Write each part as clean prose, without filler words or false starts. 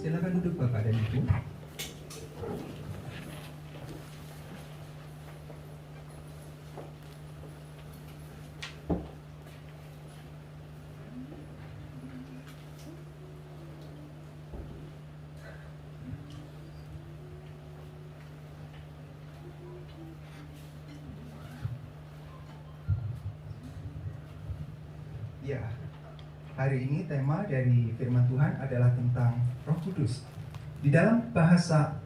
Silakan duduk Bapak dan Ibu. Ya, hari ini tema dari firman Tuhan adalah tentang Roh Kudus. Di dalam bahasa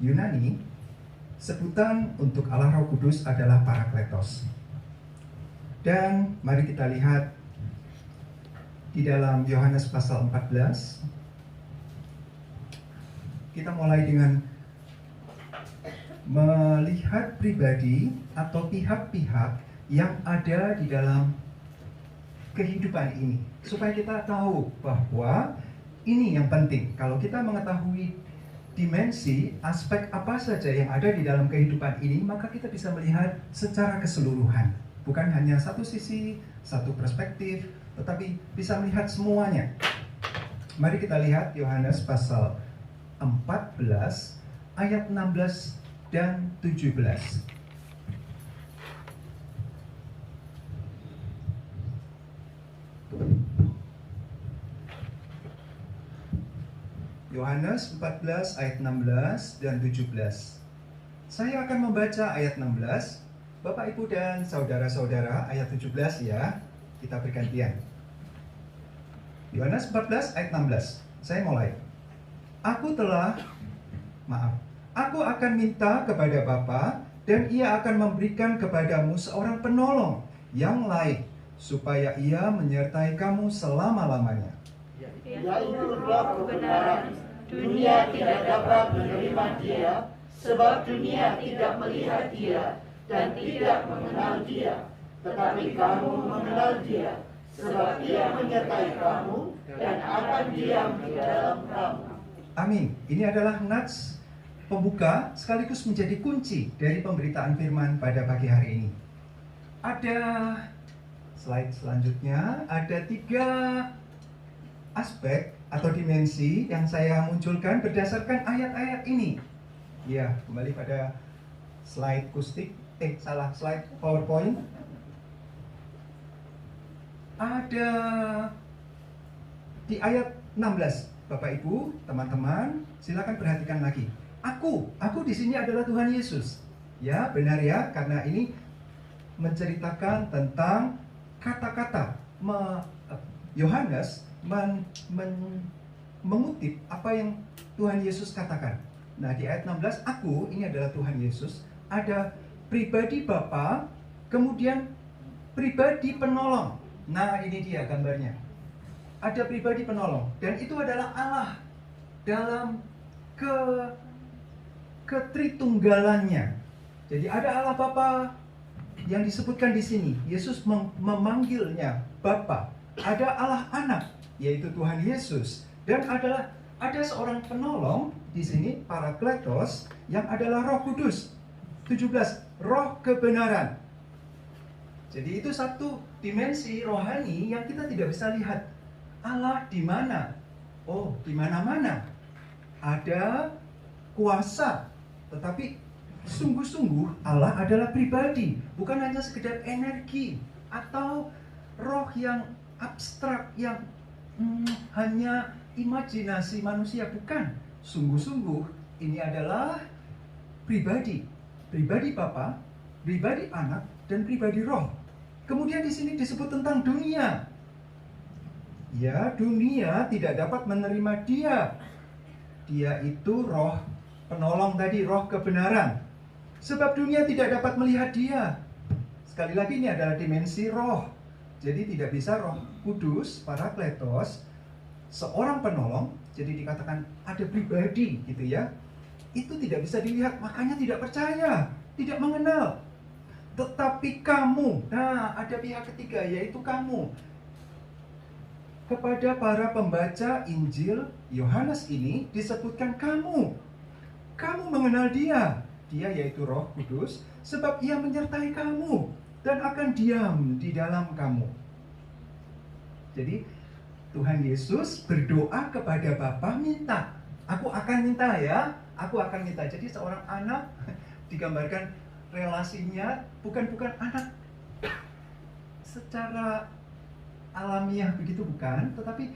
Yunani, sebutan untuk Allah Roh Kudus adalah Parakletos. Dan mari kita lihat di dalam Yohanes pasal 14. Kita mulai dengan melihat pribadi atau pihak-pihak yang ada di dalam kehidupan ini, supaya kita tahu bahwa ini yang penting. Kalau kita mengetahui dimensi, aspek apa saja yang ada di dalam kehidupan ini, maka kita bisa melihat secara keseluruhan, bukan hanya satu sisi, satu perspektif, tetapi bisa melihat semuanya. Mari kita lihat Yohanes pasal 14 ayat 16 dan 17. Yohanes 14 ayat 16 dan 17. Saya akan membaca ayat 16, Bapak Ibu dan saudara-saudara ayat 17 ya. Kita bergantian. Yohanes 14 ayat 16. Saya mulai. Aku akan minta kepada Bapa dan Ia akan memberikan kepadamu seorang penolong yang lain, supaya Ia menyertai kamu selama-lamanya. Yaitu Roh kebenaran. Dunia tidak dapat menerima Dia, sebab dunia tidak melihat Dia dan tidak mengenal Dia. Tetapi kamu mengenal Dia, sebab Dia menyertai kamu dan akan diam di dalam kamu. Amin. Ini adalah nats pembuka sekaligus menjadi kunci dari pemberitaan firman pada pagi hari ini. Ada slide selanjutnya, ada 3 aspek atau dimensi yang saya munculkan berdasarkan ayat-ayat ini. Ya, kembali pada slide slide PowerPoint. Ada di ayat 16, Bapak Ibu, teman-teman, silakan perhatikan lagi. Aku di sini adalah Tuhan Yesus. Ya, benar ya, karena ini menceritakan tentang kata-kata. Yohanes mengutip apa yang Tuhan Yesus katakan. Nah, di ayat 16, aku, ini adalah Tuhan Yesus, ada pribadi Bapa, kemudian pribadi penolong. Nah, ini dia gambarnya. Ada pribadi penolong, dan itu adalah Allah dalam ketritunggalannya. Jadi ada Allah Bapa yang disebutkan di sini. Yesus memanggilnya Bapa. Ada Allah Anak, yaitu Tuhan Yesus, dan ada seorang penolong di sini, Parakletos, yang adalah Roh Kudus. 17, Roh kebenaran. Jadi itu satu dimensi rohani yang kita tidak bisa lihat. Allah di mana? Oh, di mana-mana. Ada kuasa, tetapi sungguh-sungguh Allah adalah pribadi, bukan hanya sekedar energi atau roh yang abstrak yang hanya imajinasi manusia, bukan. Sungguh-sungguh ini adalah pribadi Bapa, pribadi Anak, dan pribadi Roh. Kemudian di sini disebut tentang dunia. Ya, dunia tidak dapat menerima Dia. Dia itu roh penolong tadi, roh kebenaran. Sebab dunia tidak dapat melihat Dia. Sekali lagi ini adalah dimensi roh. Jadi tidak bisa Roh Kudus, Parakletos, seorang penolong, jadi dikatakan ada pribadi gitu ya. Itu tidak bisa dilihat, makanya tidak percaya, tidak mengenal. Tetapi kamu, nah ada pihak ketiga, yaitu kamu. Kepada para pembaca Injil Yohanes ini disebutkan kamu. Kamu mengenal Dia. Dia yaitu Roh Kudus, sebab Ia menyertai kamu dan akan diam di dalam kamu. Jadi Tuhan Yesus berdoa kepada Bapa, minta. Aku akan minta ya, aku akan minta. Jadi seorang anak digambarkan relasinya bukan anak secara alamiah begitu, bukan, tetapi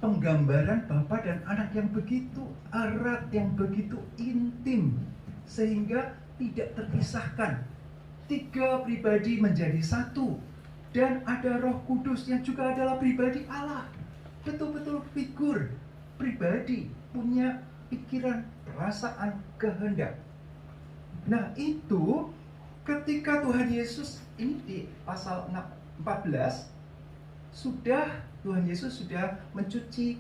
penggambaran Bapa dan anak yang begitu erat, yang begitu intim, sehingga tidak terpisahkan. 3 pribadi menjadi satu, dan ada Roh Kudus yang juga adalah pribadi Allah. Betul-betul figur pribadi, punya pikiran, perasaan, kehendak. Nah, itu ketika Tuhan Yesus, ini di pasal 14, Tuhan Yesus sudah mencuci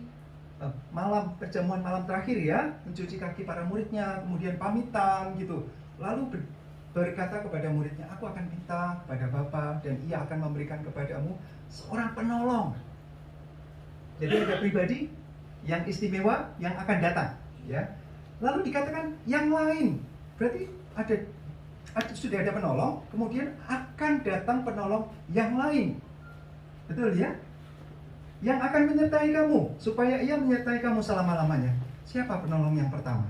perjamuan malam terakhir ya, mencuci kaki para muridnya, kemudian pamitan gitu. Lalu berkata kepada muridnya, aku akan minta kepada Bapa dan ia akan memberikan kepadamu seorang penolong. Jadi ada pribadi yang istimewa yang akan datang ya. Lalu dikatakan yang lain, berarti sudah ada penolong, kemudian akan datang penolong yang lain. Betul ya? Yang akan menyertai kamu, supaya ia menyertai kamu selama-lamanya. Siapa penolong yang pertama?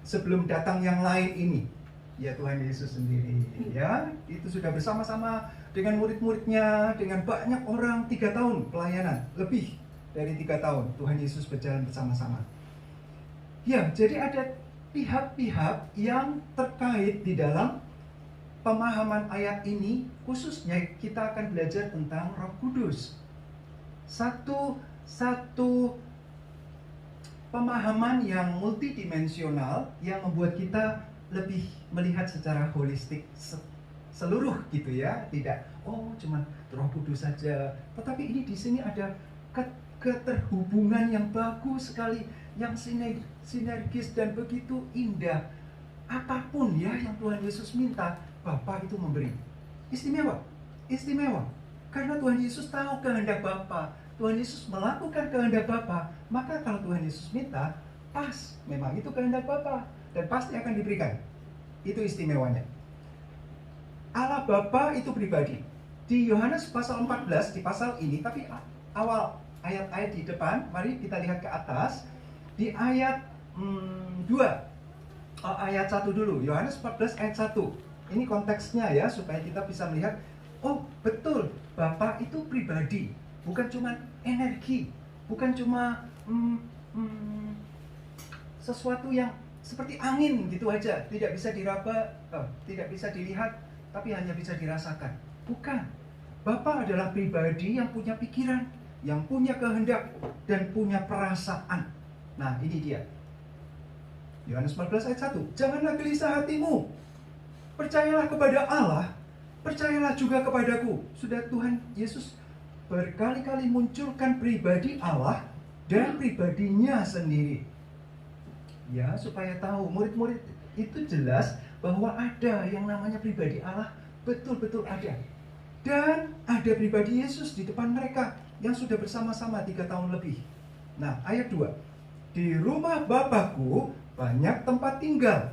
Sebelum datang yang lain ini, ya Tuhan Yesus sendiri ya. Itu sudah bersama-sama dengan murid-muridnya, dengan banyak orang, 3 tahun pelayanan, lebih dari 3 tahun Tuhan Yesus berjalan bersama-sama. Ya, jadi ada pihak-pihak yang terkait di dalam pemahaman ayat ini, khususnya kita akan belajar tentang Roh Kudus. Satu pemahaman yang multidimensional yang membuat kita lebih melihat secara holistik seluruh gitu ya, tidak cuman Roh Kudus saja, tetapi ini di sini ada keterhubungan yang bagus sekali, yang sinergis dan begitu indah. Apapun ya yang Tuhan Yesus minta, Bapa itu memberi. Istimewa. Karena Tuhan Yesus tahu kehendak Bapa. Tuhan Yesus melakukan kehendak Bapa. Maka kalau Tuhan Yesus minta, pas, memang itu kehendak Bapa dan pasti akan diberikan. Itu istimewanya. Allah Bapa itu pribadi. Di Yohanes pasal 14, di pasal ini, tapi awal ayat-ayat di depan, mari kita lihat ke atas. Di ayat 2, ayat 1 dulu, Yohanes 14 ayat 1. Ini konteksnya ya, supaya kita bisa melihat, betul, Bapa itu pribadi, bukan cuma energi, bukan cuma sesuatu yang seperti angin gitu aja, tidak bisa diraba, tidak bisa dilihat, tapi hanya bisa dirasakan. Bukan. Bapa adalah pribadi yang punya pikiran, yang punya kehendak, dan punya perasaan. Nah, ini dia. Yohanes 14 ayat 1. Janganlah gelisah hatimu. Percayalah kepada Allah, percayalah juga kepadaku. Sudah Tuhan Yesus berkali-kali munculkan pribadi Allah dan pribadinya sendiri. Ya, supaya tahu murid-murid itu jelas bahwa ada yang namanya pribadi Allah, betul-betul ada. Dan ada pribadi Yesus di depan mereka yang sudah bersama-sama 3 tahun lebih. Nah, ayat 2. Di rumah Bapakku banyak tempat tinggal.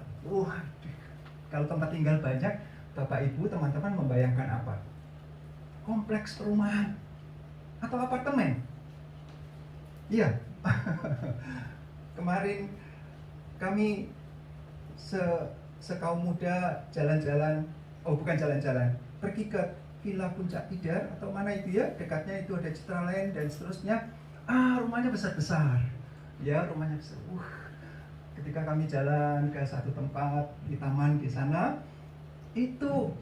Kalau tempat tinggal banyak, Bapak Ibu, teman-teman membayangkan apa? Kompleks perumahan atau apartemen? Iya. Kemarin kami sekaum muda jalan-jalan, bukan jalan-jalan, pergi ke Villa Puncak Tidar atau mana itu ya, dekatnya itu ada Citraland dan seterusnya. Rumahnya besar-besar. Ya, rumahnya besar. Ketika kami jalan ke satu tempat di taman di sana, itu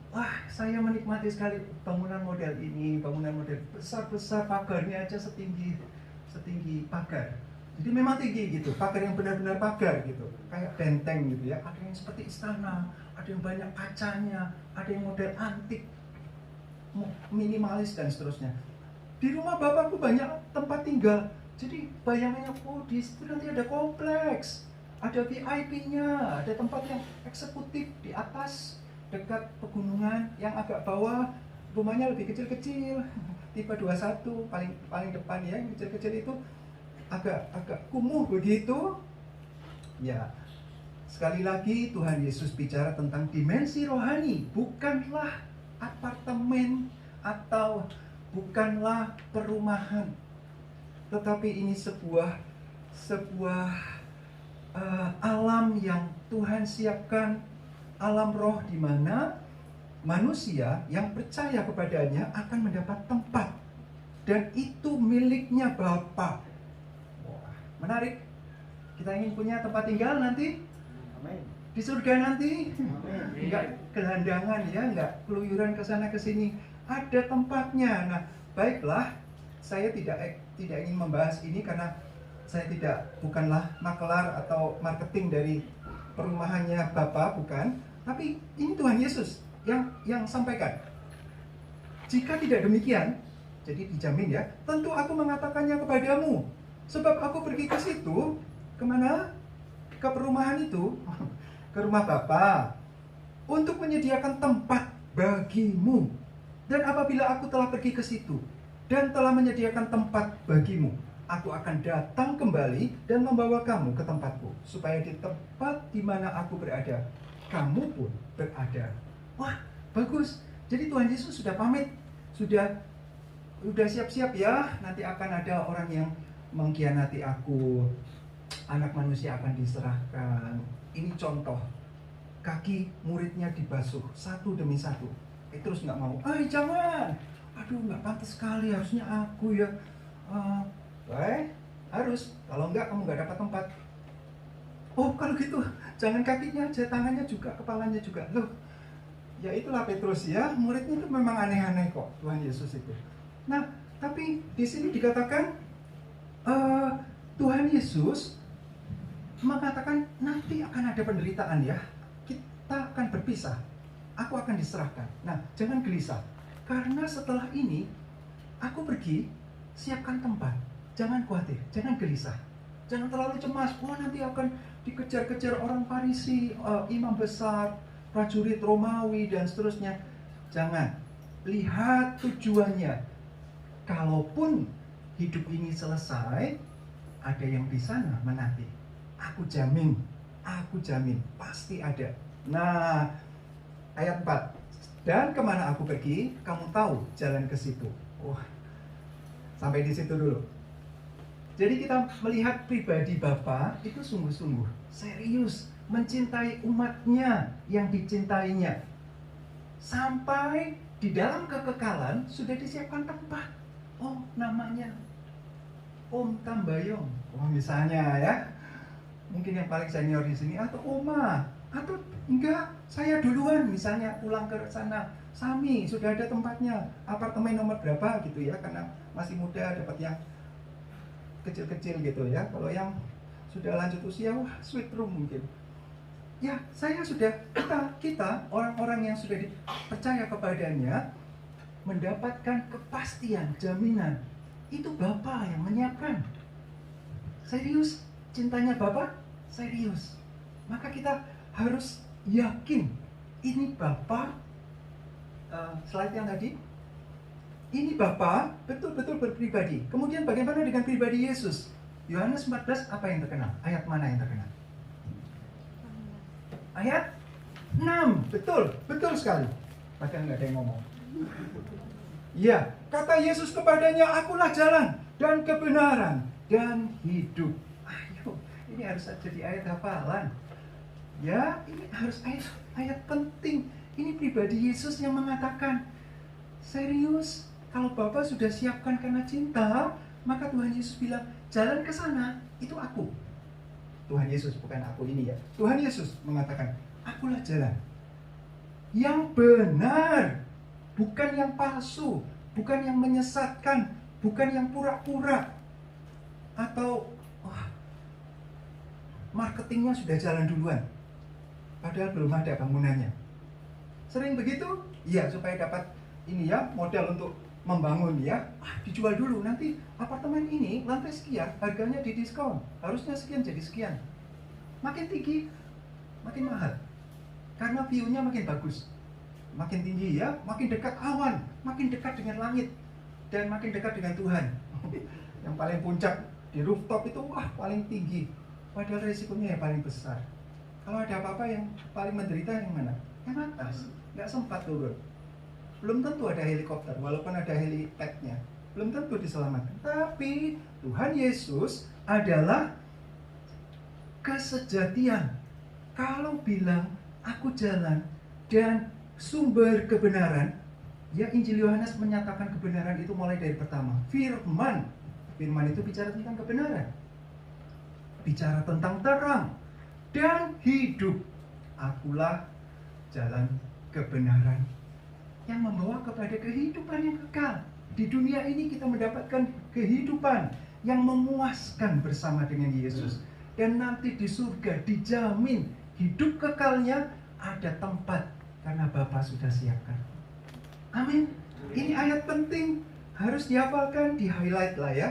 saya menikmati sekali bangunan model ini, bangunan model besar-besar, pagarnya aja setinggi pagar. Jadi memang tinggi gitu, pagar yang benar-benar pagar gitu, kayak benteng gitu ya. Ada yang seperti istana, ada yang banyak kacanya, ada yang model antik, minimalis dan seterusnya. Di rumah Bapakku banyak tempat tinggal. Jadi bayangannya, di situ nanti ada kompleks, ada VIP-nya, ada tempat yang eksekutif di atas dekat pegunungan, yang agak bawah rumahnya lebih kecil-kecil, tipe 21 paling depan ya, yang kecil-kecil itu agak kumuh begitu. Ya, sekali lagi Tuhan Yesus bicara tentang dimensi rohani, bukanlah apartemen, atau bukanlah perumahan, tetapi ini sebuah alam yang Tuhan siapkan, alam roh di mana manusia yang percaya kepadanya akan mendapat tempat, dan itu miliknya Bapa. Wah, menarik. Kita ingin punya tempat tinggal nanti di surga nanti, enggak gelandangan ya, enggak keluyuran ke sana ke sini, ada tempatnya. Nah, baiklah, saya tidak ingin membahas ini karena saya bukanlah makelar atau marketing dari perumahannya Bapak, bukan. Tapi ini Tuhan Yesus yang sampaikan. Jika tidak demikian, jadi dijamin ya, tentu aku mengatakannya kepadamu, sebab aku pergi ke situ. Kemana? Ke perumahan itu, ke rumah Bapa, untuk menyediakan tempat bagimu. Dan apabila aku telah pergi ke situ dan telah menyediakan tempat bagimu, aku akan datang kembali dan membawa kamu ke tempatku, supaya di tempat di mana aku berada, kamu pun berada. Wah, bagus. Jadi Tuhan Yesus sudah pamit, sudah siap-siap ya, nanti akan ada orang yang mengkhianati aku, anak manusia akan diserahkan. Ini contoh, kaki muridnya dibasuh satu demi satu. Petrus nggak mau, jangan, aduh nggak pantas sekali, harusnya aku ya. Harus, kalau enggak kamu nggak dapat tempat. Oh, kalau gitu jangan kakinya aja, tangannya juga, kepalanya juga. Loh, ya itulah Petrus ya, muridnya itu memang aneh-aneh kok, Tuhan Yesus itu. Nah, tapi di sini dikatakan Tuhan Yesus mengatakan nanti akan ada penderitaan ya, kita akan berpisah, aku akan diserahkan. Nah, jangan gelisah, karena setelah ini aku pergi, siapkan tempat. Jangan khawatir, jangan gelisah, jangan terlalu cemas. Nanti akan dikejar-kejar orang Farisi, imam besar, prajurit Romawi dan seterusnya. Jangan, lihat tujuannya. Kalaupun hidup ini selesai, ada yang di sana menanti. Aku jamin, pasti ada. Nah, ayat 4. Dan kemana aku pergi, kamu tahu jalan ke situ. Wah, sampai di situ dulu. Jadi kita melihat pribadi Bapa itu sungguh-sungguh serius mencintai umatnya yang dicintainya. Sampai di dalam kekekalan sudah disiapkan tempat. Oh, namanya Om Tambayong. Misalnya ya. Mungkin yang paling senior di sini, atau Oma, atau enggak, saya duluan misalnya pulang ke sana. Sami, sudah ada tempatnya, apartemen nomor berapa gitu ya, karena masih muda dapat yang kecil-kecil gitu ya. Kalau yang sudah lanjut usia, wah, sweet room mungkin. Ya, kita orang-orang yang sudah dipercaya kepadanya mendapatkan kepastian, jaminan. Itu Bapa yang menyiapkan. Serius, cintanya Bapa serius. Maka kita harus yakin ini Bapa. Slide yang tadi, ini Bapa betul-betul berpribadi. Kemudian bagaimana dengan pribadi Yesus? Yohanes 14 apa yang terkenal? Ayat mana yang terkenal? Ayat 6. Betul sekali. Padahal nggak ada yang ngomong. Ya, kata Yesus kepadanya, akulah jalan dan kebenaran dan hidup. Ayo, ini harus jadi ayat hafalan. Ya, ini harus ayat penting. Ini pribadi Yesus yang mengatakan, serius, kalau Bapa sudah siapkan karena cinta, maka Tuhan Yesus bilang, jalan ke sana, itu aku. Tuhan Yesus, bukan aku ini ya. Tuhan Yesus mengatakan, akulah jalan yang benar, bukan yang palsu, bukan yang menyesatkan, bukan yang pura-pura, atau marketingnya sudah jalan duluan, padahal belum ada bangunannya. Sering begitu? Iya, supaya dapat ini ya, modal untuk membangun ya. Dijual dulu, nanti apartemen ini lantai sekian, harganya didiskon, harusnya sekian jadi sekian. Makin tinggi, makin mahal, karena view-nya makin bagus, makin tinggi ya, makin dekat awan, makin dekat dengan langit, dan makin dekat dengan Tuhan. Yang paling puncak di rooftop itu paling tinggi, padahal resikonya yang paling besar. Kalau ada apa-apa yang paling menderita yang mana? Yang atas, nggak sempat turun. belum tentu ada helikopter, walaupun ada helipadnya, belum tentu diselamatkan. Tapi Tuhan Yesus adalah kesejatian. Kalau bilang aku jalan dan sumber kebenaran, ya Injil Yohanes menyatakan kebenaran itu mulai dari pertama. Firman itu bicara tentang kebenaran, bicara tentang terang dan hidup. Akulah jalan kebenaran yang membawa kepada kehidupan yang kekal. Di dunia ini kita mendapatkan kehidupan yang memuaskan bersama dengan Yesus. Dan nanti di surga dijamin hidup kekalnya, ada tempat karena Bapa sudah siapkan. Amin. Ini ayat penting, harus dihafalkan, di-highlight lah ya.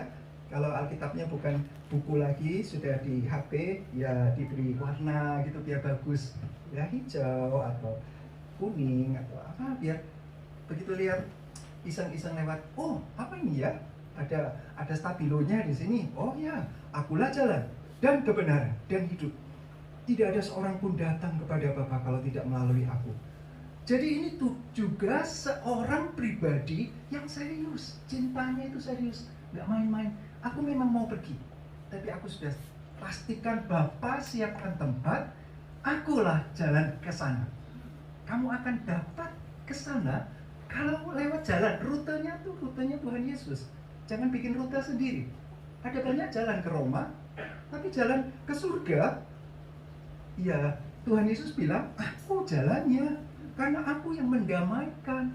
Kalau Alkitabnya bukan buku lagi, sudah di HP, ya diberi warna gitu biar bagus. Ya hijau atau kuning atau apa, biar begitu lihat iseng-iseng lewat, oh apa ini ya? Ada stabilonya di sini. Oh ya, akulah jalan dan kebenaran dan hidup. Tidak ada seorang pun datang kepada Bapa kalau tidak melalui aku. Jadi ini tuh juga seorang pribadi yang serius. Cintanya itu serius, nggak main-main. Aku memang mau pergi, tapi aku sudah pastikan Bapa siapkan tempat. Akulah jalan ke sana. Kamu akan dapat ke sana kalau lewat jalan. Rutenya tuh rutenya Tuhan Yesus. Jangan bikin rute sendiri. Ada banyak jalan ke Roma, tapi jalan ke surga, ya Tuhan Yesus bilang, aku jalannya. Karena aku yang mendamaikan.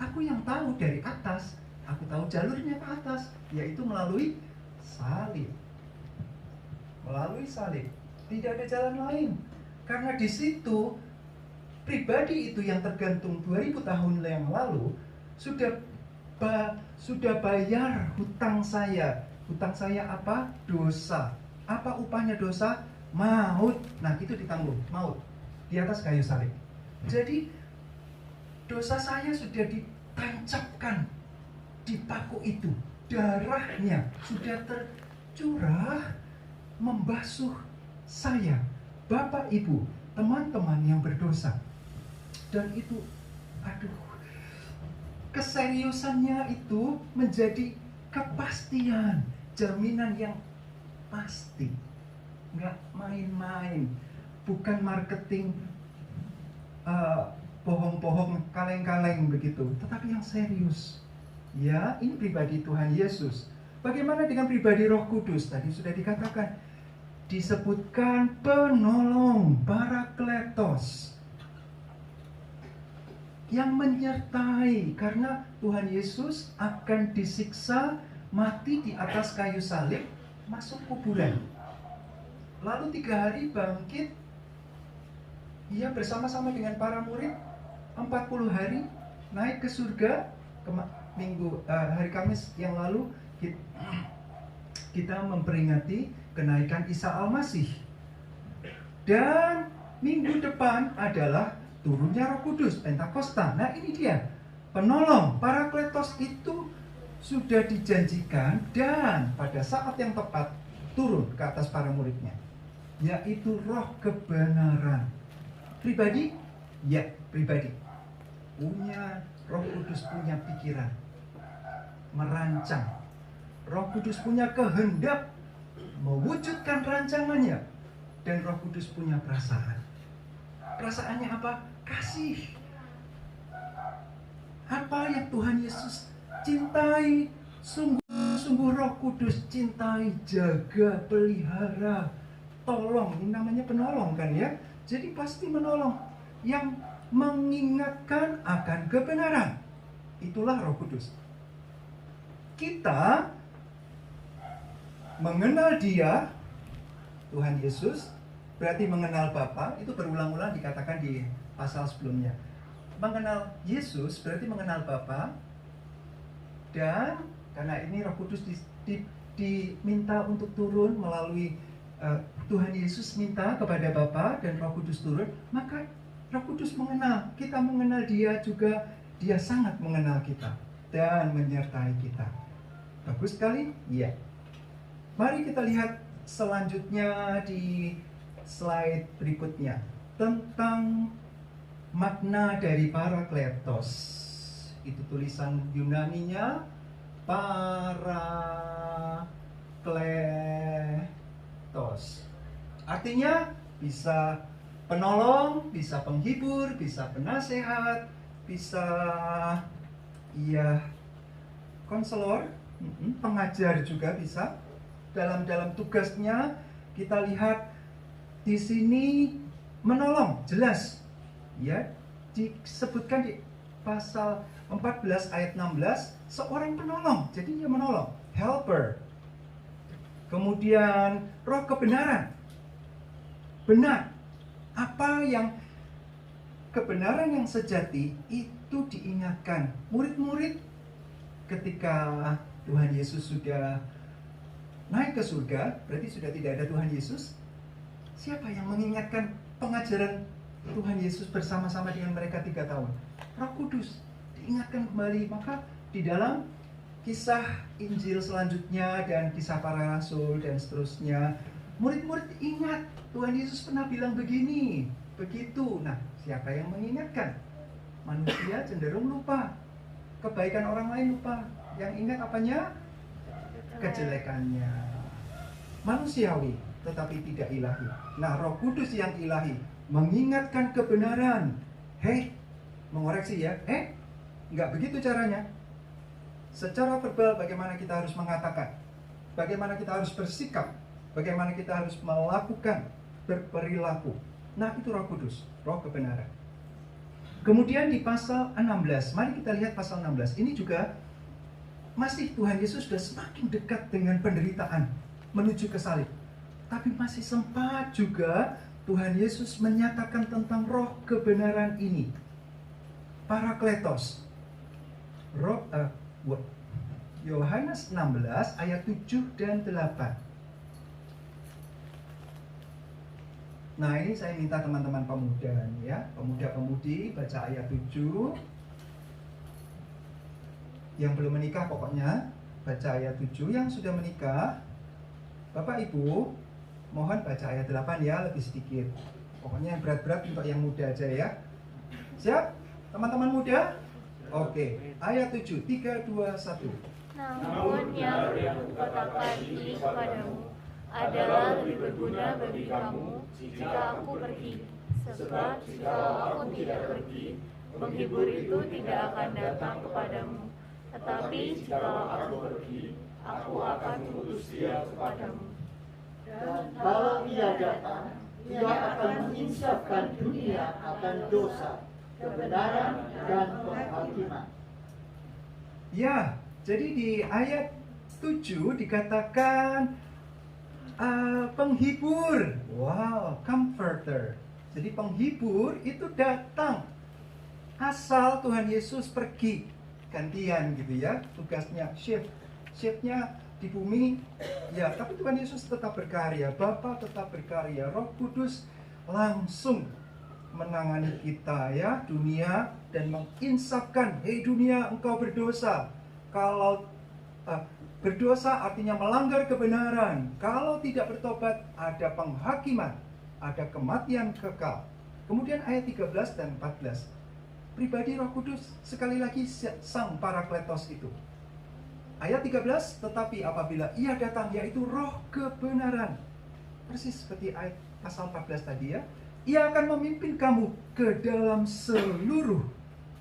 Aku yang tahu dari atas. Aku tahu jalurnya ke atas, yaitu melalui salib. Melalui salib. Tidak ada jalan lain. Karena di situ pribadi itu yang tergantung 2000 tahun yang lalu sudah bayar hutang saya. Hutang saya apa? Dosa. Apa upahnya dosa? Maut. Nah, itu ditanggung, maut di atas kayu salib. Jadi dosa saya sudah ditancapkan di paku itu. Darahnya sudah tercurah membasuh saya, Bapak Ibu, teman-teman yang berdosa. Dan itu, keseriusannya itu menjadi kepastian, jaminan yang pasti. Nggak main-main, bukan marketing bohong-bohong, kaleng-kaleng begitu, tetapi yang serius. Ya, ini pribadi Tuhan Yesus. Bagaimana dengan pribadi Roh Kudus? Tadi sudah dikatakan, disebutkan penolong, Parakletos, yang menyertai, karena Tuhan Yesus akan disiksa, mati di atas kayu salib, masuk kuburan, lalu 3 hari bangkit. Ia bersama-sama dengan para murid 40 hari naik ke surga. Hari Kamis yang lalu kita memperingati kenaikan Isa Al-Masih. Dan minggu depan adalah turunnya Roh Kudus, Pentakosta. Nah, ini dia penolong, Parakletos itu sudah dijanjikan dan pada saat yang tepat turun ke atas para muridnya, yaitu Roh kebenaran. Pribadi? Ya, pribadi. Roh Kudus punya pikiran, merancang. Roh Kudus punya kehendak mewujudkan rancangannya. Dan Roh Kudus punya perasaan. Perasaannya apa? Kasih. Apa yang Tuhan Yesus cintai? Sungguh Roh Kudus cintai, jaga, pelihara, tolong. Ini namanya penolong kan ya? Jadi pasti menolong, yang mengingatkan akan kebenaran. Itulah Roh Kudus. Kita mengenal Dia, Tuhan Yesus, berarti mengenal Bapa. Itu berulang-ulang dikatakan di pasal sebelumnya. Mengenal Yesus berarti mengenal Bapa. Dan karena ini Roh Kudus diminta untuk turun melalui Tuhan Yesus minta kepada Bapa dan Roh Kudus turun, maka Roh Kudus mengenal, kita mengenal Dia juga, Dia sangat mengenal kita dan menyertai kita. Bagus sekali? Iya. Mari kita lihat selanjutnya di slide berikutnya tentang makna dari Parakletos. itu tulisan Yunaninya Parakletos. Artinya bisa penolong, bisa penghibur, bisa penasehat, bisa konselor, pengajar juga bisa. Dalam tugasnya kita lihat di sini menolong, jelas ya, disebutkan di pasal 14 ayat 16 seorang penolong, jadi dia menolong, helper. Kemudian roh kebenaran, benar, apa yang kebenaran yang sejati itu diingatkan murid-murid ketika Tuhan Yesus sudah naik ke surga, berarti sudah tidak ada Tuhan Yesus. Siapa yang mengingatkan pengajaran Tuhan Yesus bersama-sama dengan mereka 3 tahun? Roh Kudus diingatkan kembali. Maka di dalam kisah Injil selanjutnya dan kisah para rasul dan seterusnya, murid-murid ingat Tuhan Yesus pernah bilang begini, begitu. Nah, siapa yang mengingatkan? Manusia cenderung lupa, kebaikan orang lain lupa. Yang ingat apanya? Kejelekannya. Manusiawi tetapi tidak ilahi. Nah, Roh Kudus yang ilahi mengingatkan kebenaran. Mengoreksi ya. Nggak begitu caranya. Secara verbal bagaimana kita harus mengatakan, bagaimana kita harus bersikap, bagaimana kita harus melakukan, berperilaku. Nah, itu Roh Kudus, Roh kebenaran. Kemudian di pasal 16, mari kita lihat pasal 16. Ini juga masih Tuhan Yesus sudah semakin dekat dengan penderitaan menuju ke salib. Tapi masih sempat juga Tuhan Yesus menyatakan tentang roh kebenaran ini. Parakletos. Yohanes 16 ayat 7 dan 8. Nah, ini saya minta teman-teman pemuda ya, pemuda-pemudi baca ayat 7. Yang belum menikah pokoknya baca ayat 7, yang sudah menikah Bapak Ibu mohon baca ayat 8 ya, lebih sedikit. Pokoknya yang berat-berat untuk yang muda aja ya. Siap? Teman-teman muda? Oke, ayat 7, 3, 2, 1. Namun yang kukatakan ini kepadamu adalah lebih berguna bagi kamu jika aku pergi. Sebab jika aku tidak pergi, penghibur itu tidak akan datang kepadamu. Tetapi jika aku pergi, aku akan mengutus dia kepadamu. Dan kalau ia datang, ia akan menginsafkan dunia akan dosa, kebenaran, dan penghakiman. Ya, jadi di ayat 7 dikatakan penghibur. Wow, comforter. Jadi penghibur itu datang asal Tuhan Yesus pergi. Gantian gitu ya, tugasnya shiftnya di bumi ya, tapi Tuhan Yesus tetap berkarya, Bapa tetap berkarya, Roh Kudus langsung menangani kita ya, dunia, dan menginsafkan, hei dunia engkau berdosa. Kalau berdosa artinya melanggar kebenaran. Kalau tidak bertobat ada penghakiman, ada kematian kekal. Kemudian ayat 13 dan 14. Pribadi Roh Kudus sekali lagi sang Parakletos itu. Ayat 13, tetapi apabila ia datang, yaitu roh kebenaran. Persis seperti ayat pasal 14 tadi ya. Ia akan memimpin kamu ke dalam seluruh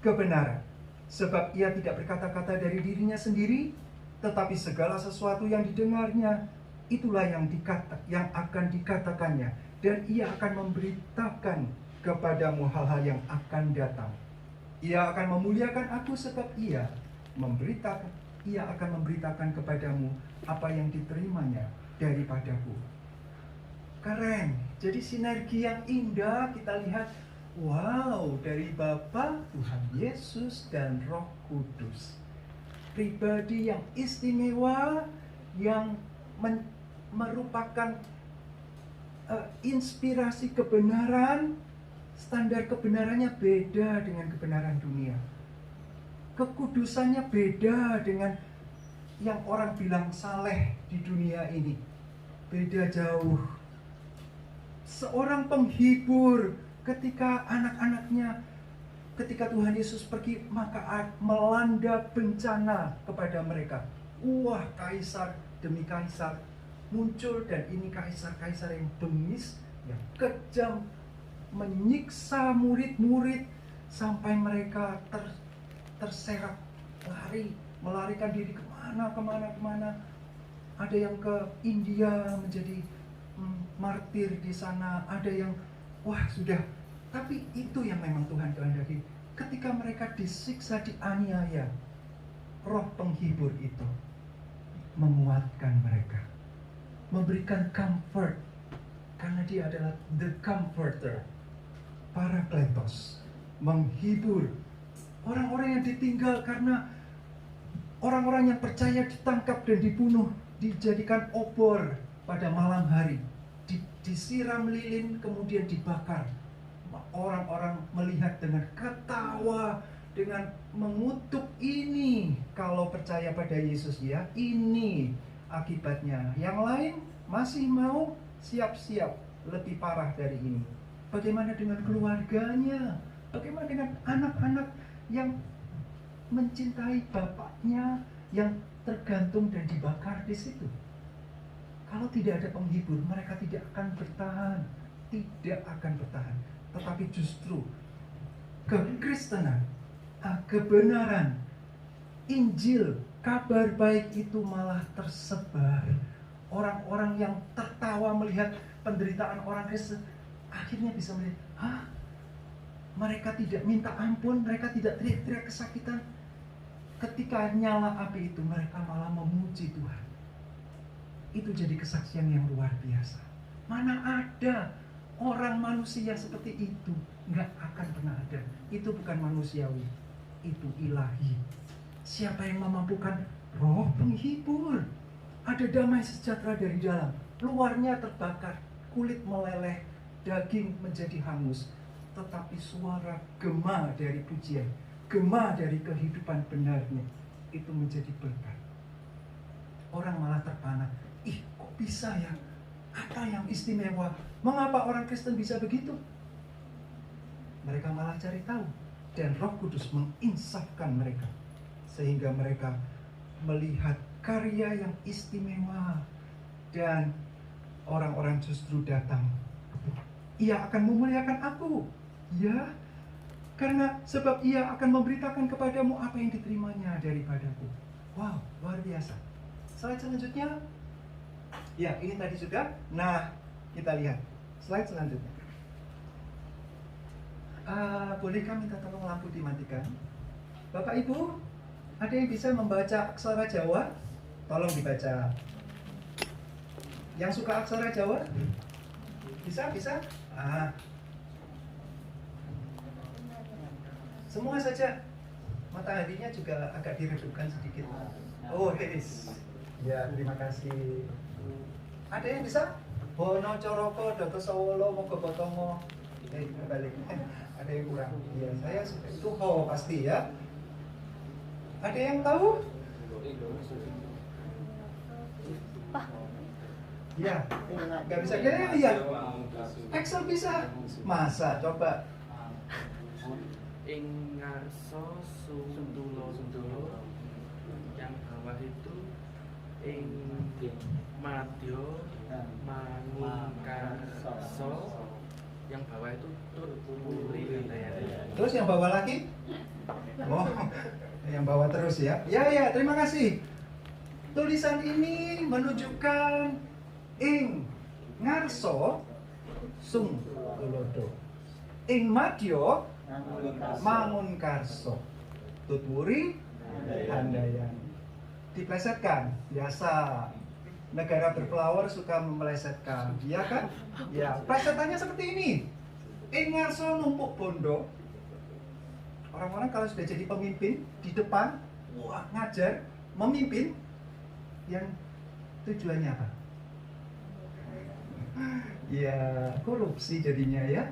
kebenaran. Sebab ia tidak berkata-kata dari dirinya sendiri, tetapi segala sesuatu yang didengarnya, itulah yang akan dikatakannya. Dan ia akan memberitakan kepadamu hal-hal yang akan datang. Ia akan memuliakan aku sebab ia akan memberitakan kepadamu apa yang diterimanya daripadaku. Keren. Jadi sinergi yang indah kita lihat. Wow, dari Bapa, Tuhan Yesus, dan Roh Kudus. Pribadi yang istimewa, yang merupakan inspirasi kebenaran. Standar kebenarannya beda dengan kebenaran dunia. Kekudusannya beda dengan yang orang bilang saleh di dunia ini. Beda jauh. Seorang penghibur ketika anak-anaknya ketika Tuhan Yesus pergi, maka melanda bencana kepada mereka. Wah, kaisar demi kaisar muncul, dan ini kaisar-kaisar yang bengis, yang kejam, menyiksa murid-murid sampai mereka terserak, melarikan diri kemana. Ada yang ke India menjadi martir di sana, ada yang sudah. Tapi itu yang memang Tuhan kehendaki. Ketika mereka disiksa, dianiaya, Roh penghibur itu menguatkan mereka, memberikan comfort, karena dia adalah the comforter, Parakletos, menghibur orang-orang yang ditinggal karena orang-orang yang percaya ditangkap dan dibunuh, dijadikan obor pada malam hari, disiram lilin kemudian dibakar. Orang-orang melihat dengan ketawa, dengan mengutuk, ini kalau percaya pada Yesus ya, ini akibatnya. Yang lain masih mau siap-siap lebih parah dari ini. Bagaimana dengan keluarganya? Bagaimana dengan anak-anak yang mencintai bapaknya, yang tergantung dan dibakar di situ? Kalau tidak ada penghibur, mereka tidak akan bertahan. Tidak akan bertahan. Tetapi justru kekristenan, kebenaran, Injil, kabar baik itu malah tersebar. Orang-orang yang tertawa melihat penderitaan orang Kristen akhirnya bisa melihat, mereka tidak minta ampun, mereka tidak teriak-teriak kesakitan. Ketika nyala api itu, mereka malah memuji Tuhan. Itu jadi kesaksian yang luar biasa. Mana ada orang manusia seperti itu? Nggak akan pernah ada. Itu bukan manusiawi, itu ilahi. Siapa yang memampukan? Roh penghibur. Ada damai sejahtera dari dalam, luarnya terbakar, kulit meleleh, daging menjadi hangus, tetapi suara gema dari pujian, gema dari kehidupan benarnya, itu menjadi berkat. Orang malah terpana, kok bisa ya? Apa yang istimewa? Mengapa orang Kristen bisa begitu? Mereka malah cari tahu, dan Roh Kudus menginsafkan mereka, sehingga mereka melihat karya yang istimewa, dan orang-orang justru datang. Ia akan memuliakan aku, ya, karena sebab ia akan memberitakan kepadamu apa yang diterimanya daripadaku. Wow, luar biasa. Slide selanjutnya. Ya, ini tadi sudah. Nah, kita lihat slide selanjutnya. Bolehkah minta tolong lampu dimatikan? Bapak Ibu, ada yang bisa membaca aksara Jawa? Tolong dibaca. Yang suka aksara Jawa? Bisa? Semua saja. Mataharinya juga agak diredupkan sedikit. Oh, Heris. Ya, terima kasih. Ada yang bisa? Bono Coroko, Doto Sawolo, Mogobotongo. Balik. Ada yang kurang. Iya, saya itu pasti ya. Ada yang tahu? Ya, nggak bisa. Iya. Excel bisa. Masa? Coba. Ing ngarso suntulo yang bawah itu ing madyo mangunkarso, yang bawah itu tuturi katanya. Terus yang bawah lagi? Oh, yang bawah terus ya. Ya, terima kasih. Tulisan ini menunjukkan ing ngarso sung tulodo, ing madyo mangunkarso, tuturi handayan. Diplesetkan, biasa. Negara berpelawar suka memelesetkan, ya kan? Ya, plesetannya seperti ini. Ing ngarso numpuk bondo. Orang-orang kalau sudah jadi pemimpin di depan, ngajar, memimpin, yang tujuannya apa? Ya, korupsi jadinya ya.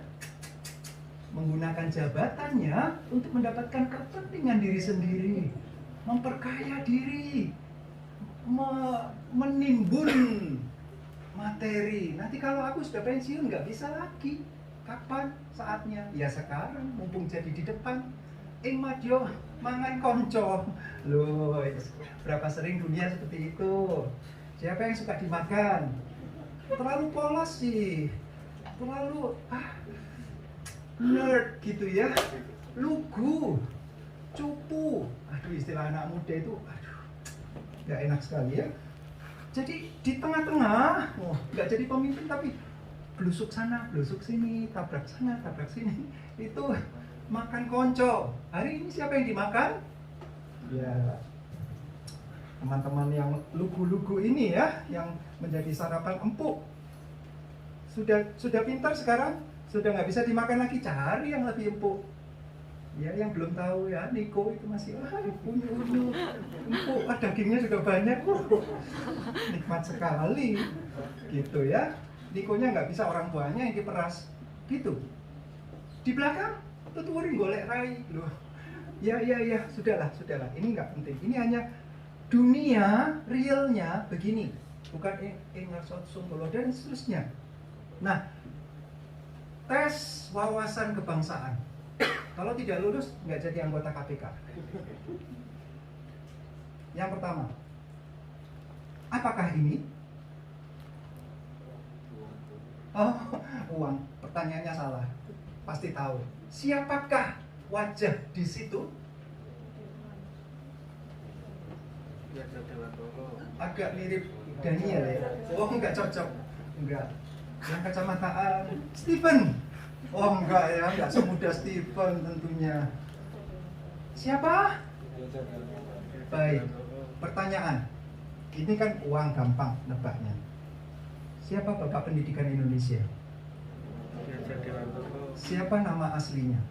Menggunakan jabatannya untuk mendapatkan kepentingan diri sendiri, memperkaya diri, menimbun materi. Nanti kalau aku sudah pensiun nggak bisa lagi Kapan saatnya? Ya sekarang, mumpung jadi di depan. Madyo mangan konco. Loh, berapa sering dunia seperti itu? Siapa yang suka dimakan? Terlalu polos sih. Terlalu nerd gitu ya. Lugu. Cupu. Aduh, istilah anak muda itu nggak enak sekali ya. Jadi di tengah-tengah, nggak jadi pemimpin tapi blusuk sana, blusuk sini, tabrak sana, tabrak sini. Itu makan konco. Hari ini siapa yang dimakan? Ya, teman-teman yang lugu-lugu ini ya, yang menjadi sarapan empuk. Sudah pintar sekarang, sudah nggak bisa dimakan lagi, cari yang lebih empuk. Ya, yang belum tahu ya, Niko itu masih unyu-unyu, empuk, dagingnya juga banyak, nikmat sekali, gitu ya. Nikonya nggak bisa orang tuanya yang diperas, gitu. Di belakang, tuturin golek rai, loh. Ya, sudahlah, ini nggak penting. Ini hanya dunia realnya begini, bukan ngarsot sungguh dan seterusnya. Nah, tes wawasan kebangsaan. Kalau tidak lulus, nggak jadi anggota KPK. Yang pertama, apakah ini? Oh, uang. Pertanyaannya salah. Pasti tahu. Siapakah wajah di situ? Agak mirip Daniel ya. Oh, nggak cocok. Enggak. Yang kacamataan Stephen. Oh enggak ya, enggak semudah Stephen tentunya. Siapa? Baik, pertanyaan. Ini kan uang gampang nebaknya. Siapa Bapak Pendidikan Indonesia? Siapa nama aslinya?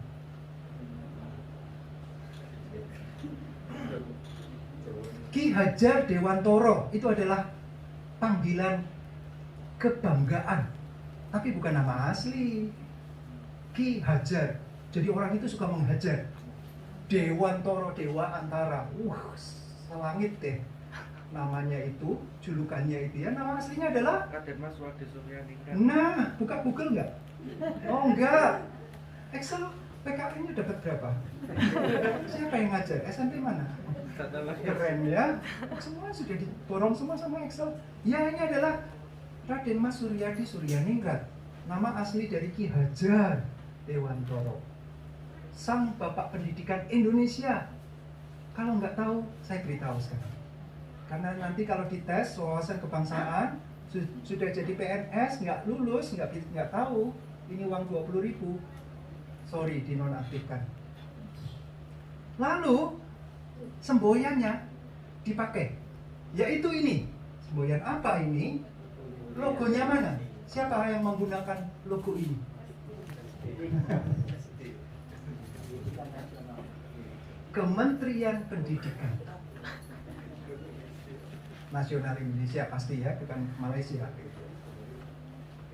Ki Hajar Dewantoro itu adalah panggilan kebanggaan, tapi bukan nama asli. Ki Hajar, jadi orang itu suka menghajar. Dewantoro, dewa antara, selangit deh namanya itu, julukannya itu ya. Nama aslinya adalah Raden Mas Wadi Suryaningrat. Nah, buka Google nggak? Oh enggak. Excel PKN-nya dapat berapa? Siapa yang ngajar? SMP mana? Keren ya. Semua sudah diborong semua sama Excel. Ya, ini adalah Raden Mas Suryadi Suryaningrat. Nama asli dari Ki Hajar Dewantoro, sang Bapak Pendidikan Indonesia. Kalau nggak tahu, saya beritahu sekarang. Karena nanti kalau dites wawasan kebangsaan sudah jadi PNS, nggak lulus, nggak tahu, ini uang 20.000, sorry, dinonaktifkan. Lalu semboyannya dipakai, yaitu ini. Semboyan apa ini? Logonya mana? Siapa yang menggunakan logo ini? Kementerian Pendidikan Nasional Indonesia pasti ya, bukan Malaysia.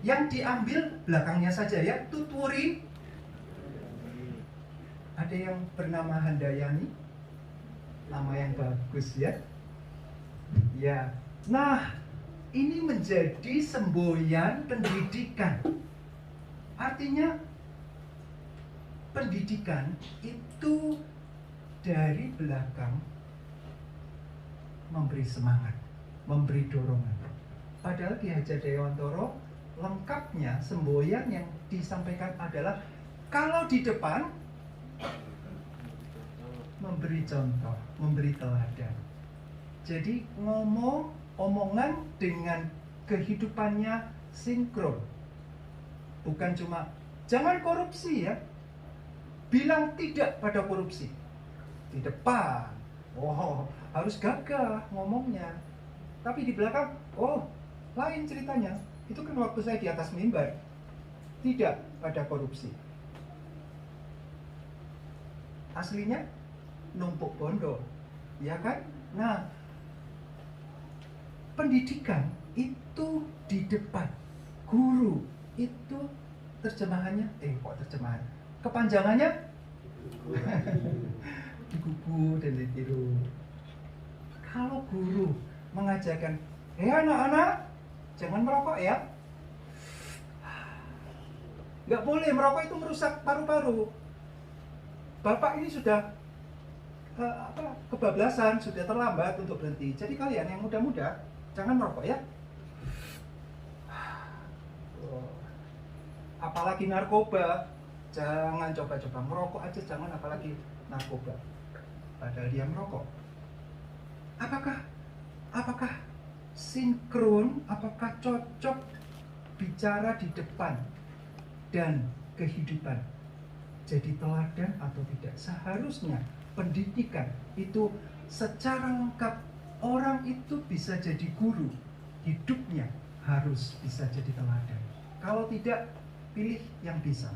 Yang diambil belakangnya saja ya, tuturi. Ada yang bernama Handayani, nama yang bagus ya. Ya, nah ini menjadi semboyan pendidikan. Artinya pendidikan itu dari belakang memberi semangat, memberi dorongan. Padahal Ki Hajar Dewantoro lengkapnya semboyan yang disampaikan adalah kalau di depan memberi contoh, memberi teladan. Jadi omongan dengan kehidupannya sinkron. Bukan cuma jangan korupsi ya, bilang tidak pada korupsi di depan. Oh, harus gagah ngomongnya. Tapi di belakang, oh, lain ceritanya. Itu kan waktu saya di atas mimbar, tidak pada korupsi. Aslinya numpuk bondo, ya kan? Nah, pendidikan itu di depan, guru itu terjemahannya, kepanjangannya digugu dan ditiru. Kalau guru mengajarkan, anak-anak jangan merokok ya, Nggak boleh, merokok itu merusak paru-paru. Bapak ini sudah kebablasan, sudah terlambat untuk berhenti. Jadi kalian yang muda-muda jangan merokok ya. Apalagi narkoba, jangan coba-coba. Merokok aja jangan, apalagi narkoba. Padahal dia merokok. Apakah sinkron, apakah cocok bicara di depan dan kehidupan jadi teladan atau tidak? Seharusnya pendidikan itu secara lengkap, orang itu bisa jadi guru, hidupnya harus bisa jadi teladan. Kalau tidak, pilih yang bisa.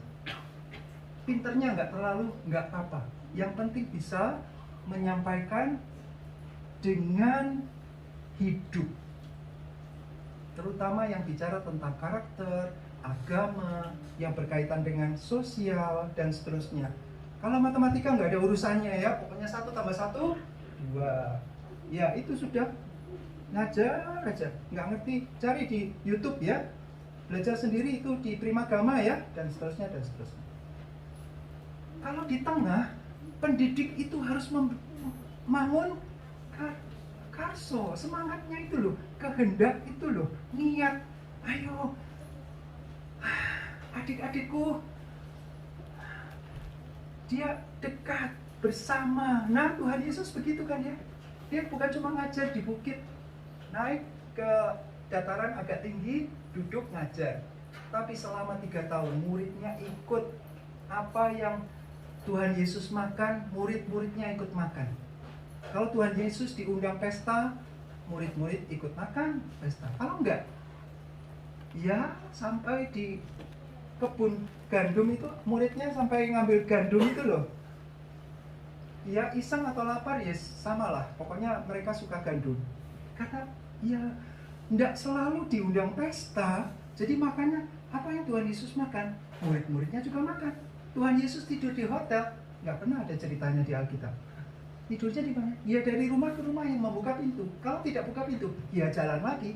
Pinternya nggak apa-apa, yang penting bisa menyampaikan dengan hidup, terutama yang bicara tentang karakter, agama, yang berkaitan dengan sosial dan seterusnya. Kalau matematika nggak ada urusannya ya, pokoknya 1 tambah 1 2. Ya itu sudah ngajar aja, nggak ngerti cari di YouTube ya, belajar sendiri itu di Primagama ya, dan seterusnya dan seterusnya. Kalau di tengah, pendidik itu harus membangun karso, semangatnya itu loh, kehendak itu loh, niat. Ayo adik-adikku, dia dekat bersama. Nah, Tuhan Yesus begitu kan ya. Dia bukan cuma ngajar di bukit, naik ke dataran agak tinggi, duduk ngajar. Tapi selama 3 tahun muridnya ikut apa yang Tuhan Yesus makan, murid-muridnya ikut makan. Kalau Tuhan Yesus diundang pesta, murid-murid ikut makan pesta. Kalau enggak, ya sampai di kebun gandum itu, muridnya sampai ngambil gandum itu loh. Ya iseng atau lapar ya samalah, pokoknya mereka suka gandum. Karena ya enggak selalu diundang pesta, jadi makannya apa yang Tuhan Yesus makan, murid-muridnya juga makan. Tuhan Yesus tidur di hotel, nggak pernah ada ceritanya di Alkitab. Tidurnya di mana? Ya dari rumah ke rumah yang membuka pintu. Kalau tidak buka pintu, ya jalan lagi.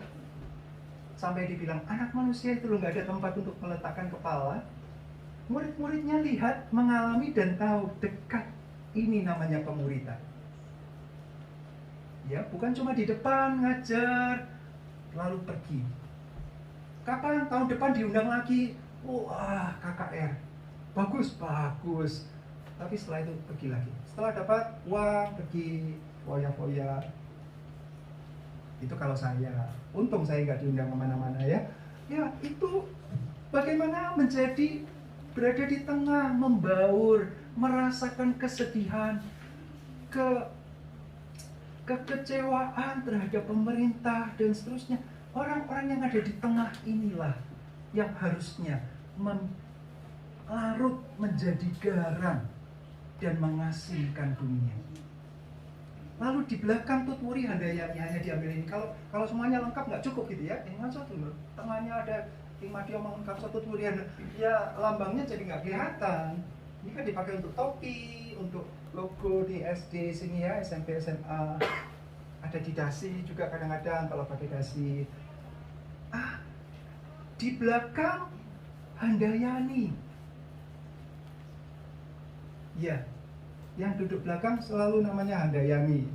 Sampai dibilang, anak manusia itu loh nggak ada tempat untuk meletakkan kepala. Murid-muridnya lihat, mengalami dan tahu dekat. Ini namanya pemuridan. Ya, bukan cuma di depan ngajar, lalu pergi. Kapan? Tahun depan diundang lagi. Wah, KKR. Bagus. Tapi setelah itu pergi lagi. Setelah dapat uang, pergi foya-foya. Itu kalau saya. Untung saya nggak diundang kemana-mana ya. Ya, itu bagaimana menjadi berada di tengah, membaur, merasakan kesedihan, kekecewaan terhadap pemerintah dan seterusnya. Orang-orang yang ada di tengah inilah yang harusnya larut menjadi garam dan mengasihkan dunia. Lalu di belakang tuturi handayani hanya diambil ini. Kalau semuanya lengkap nggak cukup gitu ya. Ini satu loh. Tengahnya ada Timadio mengungkap satu tuturi ya, lambangnya jadi nggak kelihatan. Ini kan dipakai untuk topi, untuk logo di SD sini ya, SMP, SMA. Ada di dasi juga kadang-kadang kalau pakai dasi. Di belakang handayani. Ya, yang duduk belakang selalu namanya handayani.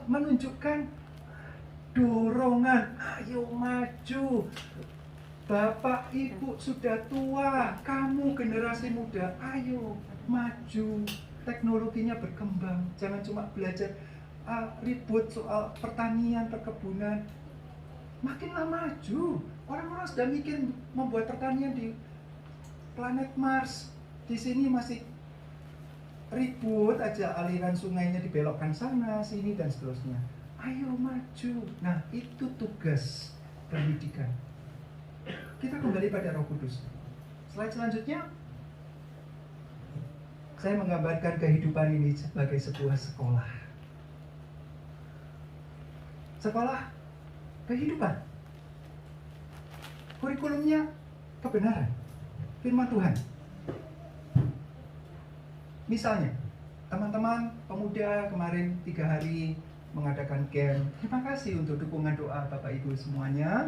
Menunjukkan dorongan, ayo maju. Bapak ibu sudah tua, kamu generasi muda, ayo maju. Teknologinya berkembang, jangan cuma belajar ribut soal pertanian, perkebunan. Makinlah maju. Orang-orang sudah mikir membuat pertanian di planet Mars. Di sini masih ribut aja, aliran sungainya dibelokkan sana, sini dan seterusnya. Ayo maju. Nah, itu tugas pendidikan. Kita kembali pada Roh Kudus. Slide selanjutnya, saya menggambarkan kehidupan ini sebagai sebuah sekolah. Sekolah kehidupan. Kurikulumnya kebenaran, firman Tuhan. Misalnya, teman-teman pemuda kemarin 3 hari mengadakan camp. Terima kasih untuk dukungan doa Bapak Ibu semuanya.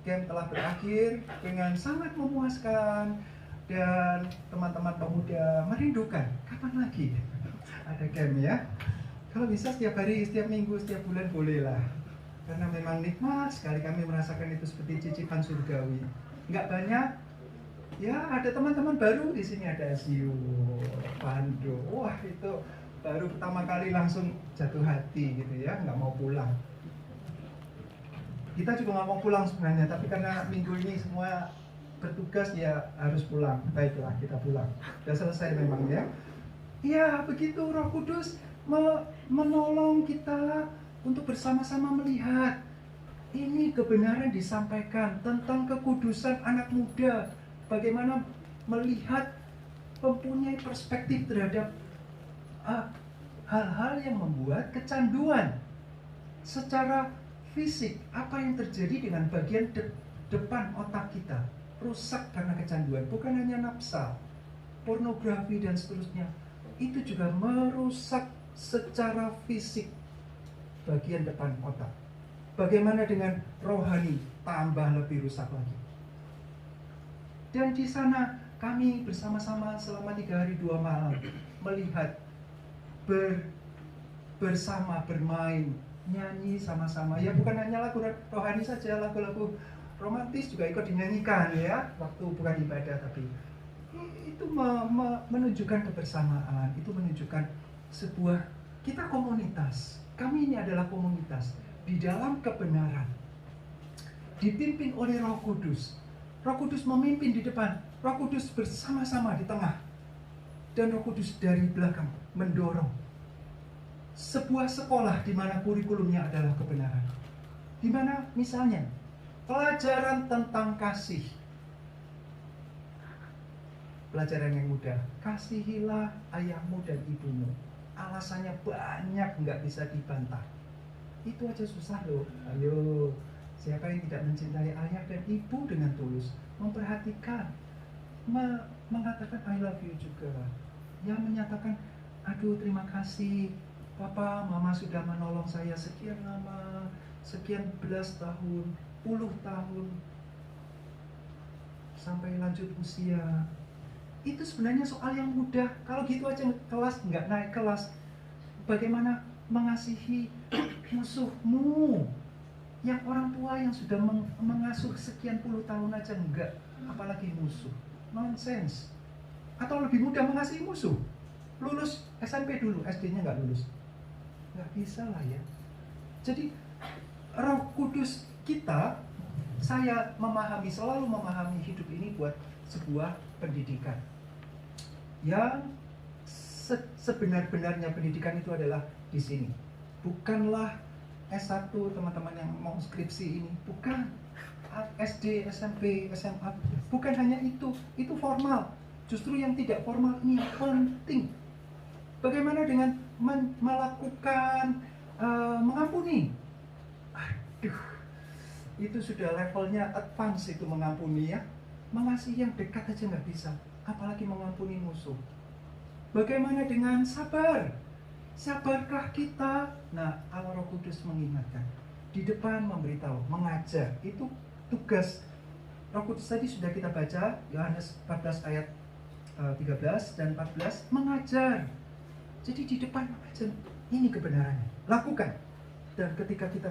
camp telah berakhir dengan sangat memuaskan dan teman-teman pemuda merindukan kapan lagi ada camp ya. Kalau bisa setiap hari, setiap minggu, setiap bulan bolehlah. Karena memang nikmat sekali kami merasakan itu seperti cicipan surgawi. Nggak banyak, ya ada teman-teman baru di sini, ada SU, Pando. Wah itu baru pertama kali langsung jatuh hati gitu ya, nggak mau pulang. Kita juga nggak mau pulang sebenarnya, tapi karena minggu ini semua bertugas ya harus pulang. Baiklah kita pulang. Sudah selesai memang ya. Ya begitu Roh Kudus menolong kita untuk bersama-sama melihat ini kebenaran disampaikan tentang kekudusan anak muda, bagaimana melihat mempunyai perspektif terhadap hal-hal yang membuat kecanduan secara fisik. Apa yang terjadi dengan bagian depan otak kita rusak karena kecanduan, bukan hanya nafsa, pornografi dan seterusnya, itu juga merusak secara fisik bagian depan otak. Bagaimana dengan rohani, tambah lebih rusak lagi. Dan di sana kami bersama-sama selama 3 hari 2 malam melihat bersama bermain, nyanyi sama-sama. Ya bukan hanya lagu rohani saja, lagu-lagu romantis juga ikut dinyanyikan ya waktu bukan ibadah, tapi itu menunjukkan kebersamaan, itu menunjukkan sebuah kita komunitas. Kami ini adalah komunitas di dalam kebenaran, dipimpin oleh Roh Kudus. Roh Kudus memimpin di depan, Roh Kudus bersama-sama di tengah, dan Roh Kudus dari belakang mendorong. Sebuah sekolah di mana kurikulumnya adalah kebenaran, di mana misalnya pelajaran tentang kasih. Pelajaran yang mudah, kasihilah ayahmu dan ibumu. Alasannya banyak, nggak bisa dibantah. Itu aja susah loh. Ayo, siapa yang tidak mencintai ayah dan ibu dengan tulus, memperhatikan, mengatakan I love you juga, yang menyatakan aduh terima kasih papa mama sudah menolong saya sekian lama, sekian belas tahun, puluh tahun, sampai lanjut usia. Itu sebenarnya soal yang mudah. Kalau gitu aja kelas nggak naik kelas. Bagaimana mengasihi musuhmu, yang orang tua yang sudah mengasuh sekian puluh tahun aja enggak, apalagi musuh. Nonsense. Atau lebih mudah mengasihi musuh, lulus SMP dulu, SD-nya nggak lulus, nggak bisa lah ya. Jadi Roh Kudus kita, saya selalu memahami hidup ini buat sebuah pendidikan yang sebenar-benarnya. Pendidikan itu adalah di sini, bukanlah S1 teman-teman yang mau skripsi ini, bukan SD, SMP, SMA, bukan hanya itu formal. Justru yang tidak formal ini yang penting. Bagaimana dengan melakukan mengampuni? Aduh, itu sudah levelnya advance itu mengampuni ya. Mengasihi yang dekat aja nggak bisa, apalagi mengampuni musuh. Bagaimana dengan sabar? Sabarkah kita? Nah, Allah Roh Kudus mengingatkan, di depan memberitahu, mengajar. Itu tugas Roh Kudus. Tadi sudah kita baca Yohanes 14 ayat 13 dan 14, mengajar. Jadi di depan mengajar, ini kebenarannya, lakukan. Dan ketika kita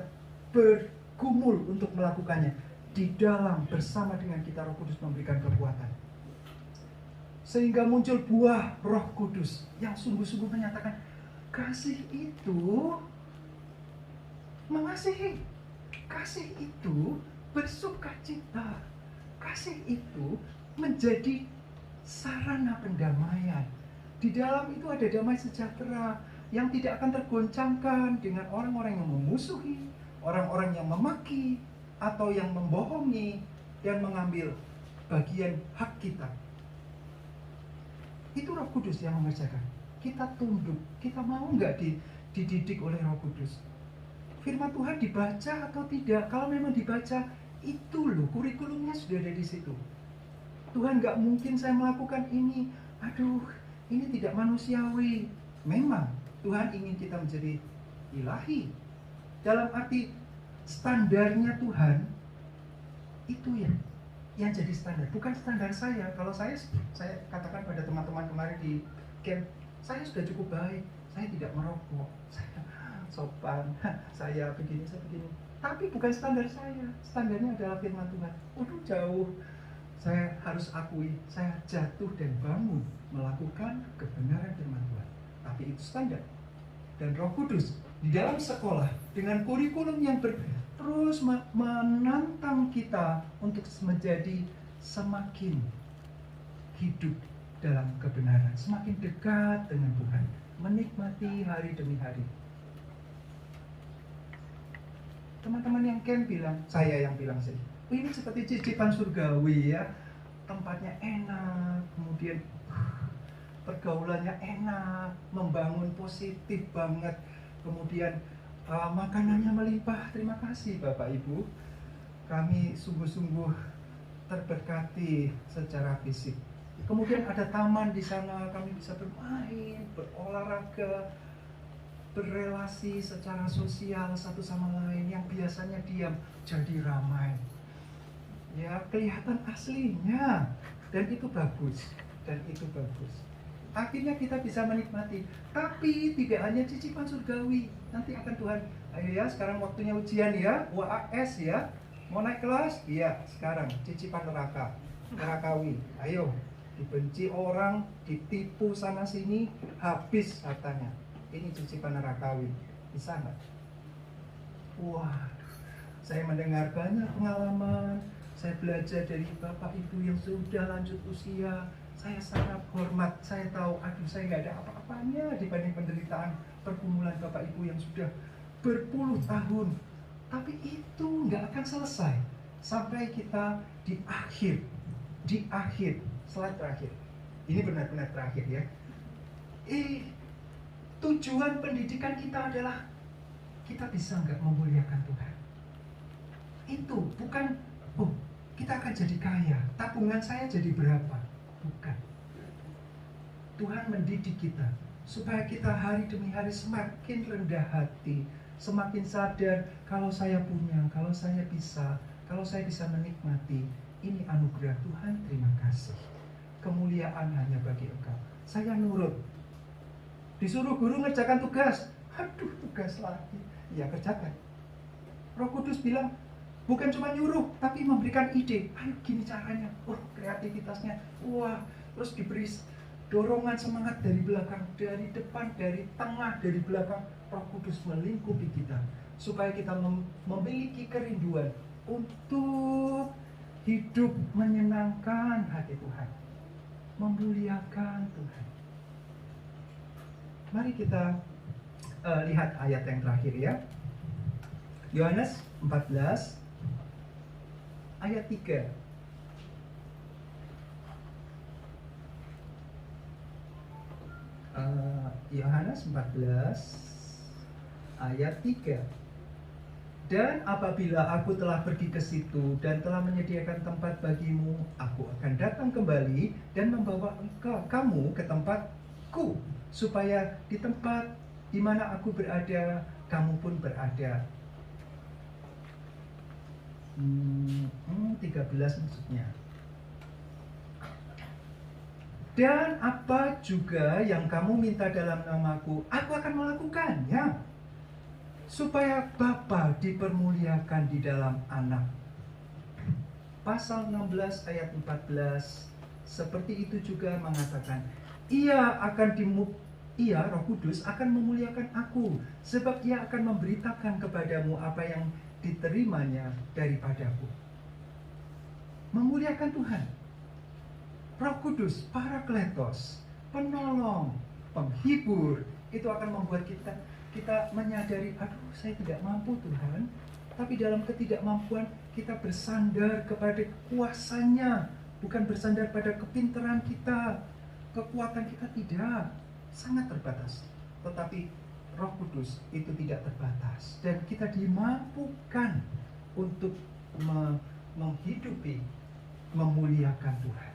bergumul untuk melakukannya, di dalam bersama dengan kita Roh Kudus memberikan kekuatan, sehingga muncul buah Roh Kudus yang sungguh-sungguh menyatakan kasih itu mengasihi, kasih itu bersukacita, kasih itu menjadi sarana pendamaian. Di dalam itu ada damai sejahtera yang tidak akan tergoncangkan dengan orang-orang yang memusuhi, orang-orang yang memaki, atau yang membohongi dan mengambil bagian hak kita. Itu Roh Kudus yang mengerjakan. Kita tunduk, kita mau nggak dididik oleh Roh Kudus. Firman Tuhan dibaca atau tidak? Kalau memang dibaca, itu loh kurikulumnya sudah ada di situ. Tuhan nggak mungkin saya melakukan ini, aduh ini tidak manusiawi. Memang Tuhan ingin kita menjadi ilahi. Dalam arti standarnya Tuhan Itu yang jadi standar, bukan standar saya. Kalau saya katakan pada teman-teman kemarin di camp, saya sudah cukup baik, saya tidak merokok, saya sopan, saya begini. Tapi bukan standar saya. Standarnya adalah firman Tuhan. Jauh. Saya harus akui, saya jatuh dan bangun melakukan kebenaran firman Tuhan. Tapi itu standar. Dan Roh Kudus di dalam sekolah dengan kurikulum yang terus menantang kita untuk menjadi semakin hidup dalam kebenaran, semakin dekat dengan Tuhan, menikmati hari demi hari. Teman-teman yang camp bilang, saya yang bilang sih, ini seperti cicipan surgawi ya, tempatnya enak, kemudian pergaulannya enak, membangun positif banget, kemudian makanannya melimpah. Terima kasih Bapak Ibu, kami sungguh-sungguh terberkati secara fisik. Kemudian ada taman di sana, kami bisa bermain, berolahraga, berrelasi secara sosial satu sama lain. Yang biasanya diam jadi ramai. Ya, kelihatan aslinya, dan itu bagus. Akhirnya kita bisa menikmati, tapi tidak hanya cicipan surgawi. Nanti akan Tuhan, ayo ya, sekarang waktunya ujian ya, UAS ya, mau naik kelas? Iya, sekarang cicipan nerakawi. Ayo, dibenci orang, ditipu sana sini, habis hartanya. Ini cicipan nerakawi, bisa nggak? Wah, saya mendengar banyak pengalaman. Saya belajar dari Bapak Ibu yang sudah lanjut usia. Saya sangat hormat. Saya tahu, saya nggak ada apa-apanya dibanding penderitaan pergumulan Bapak Ibu yang sudah berpuluh tahun. Tapi itu nggak akan selesai sampai kita di akhir, slide terakhir. Ini benar-benar terakhir ya. Tujuan pendidikan kita adalah kita bisa nggak memuliakan Tuhan. Itu bukan, kita akan jadi kaya, tabungan saya jadi berapa? Bukan. Tuhan mendidik kita supaya kita hari demi hari semakin rendah hati, semakin sadar kalau saya punya, kalau saya bisa menikmati, ini anugerah Tuhan, terima kasih. Kemuliaan hanya bagi Engkau. Saya nurut. Disuruh guru ngerjakan tugas, tugas lagi, ya kerjakan. Roh Kudus bilang, bukan cuma nyuruh, tapi memberikan ide. Ayo gini caranya. Kreativitasnya. Wah, terus diberi dorongan semangat dari belakang, dari depan, dari tengah, dari belakang. Roh Kudus melingkupi kita supaya kita memiliki kerinduan untuk hidup menyenangkan hati Tuhan, memuliakan Tuhan. Mari kita lihat ayat yang terakhir ya. Yohanes 14 ayat 3. Yohanes 14 ayat 3. Dan apabila aku telah pergi ke situ dan telah menyediakan tempat bagimu, aku akan datang kembali dan membawa kamu ke tempatku, supaya di tempat di mana aku berada, kamu pun berada. 13 maksudnya. Dan apa juga yang kamu minta dalam namaku, aku akan melakukannya, supaya Bapa dipermuliakan di dalam Anak. Pasal 16 ayat 14, seperti itu juga mengatakan, Ia Roh Kudus akan memuliakan aku, sebab Ia akan memberitakan kepadamu apa yang diterimanya daripadaku. Memuliakan Tuhan. Roh Kudus, Parakletos, penolong, penghibur, itu akan membuat kita menyadari, saya tidak mampu Tuhan, tapi dalam ketidakmampuan kita bersandar kepada kuasa-Nya, bukan bersandar pada kepintaran kita, kekuatan kita tidak, sangat terbatas. Tetapi Roh Kudus itu tidak terbatas, dan kita dimampukan untuk menghidupi, memuliakan Tuhan.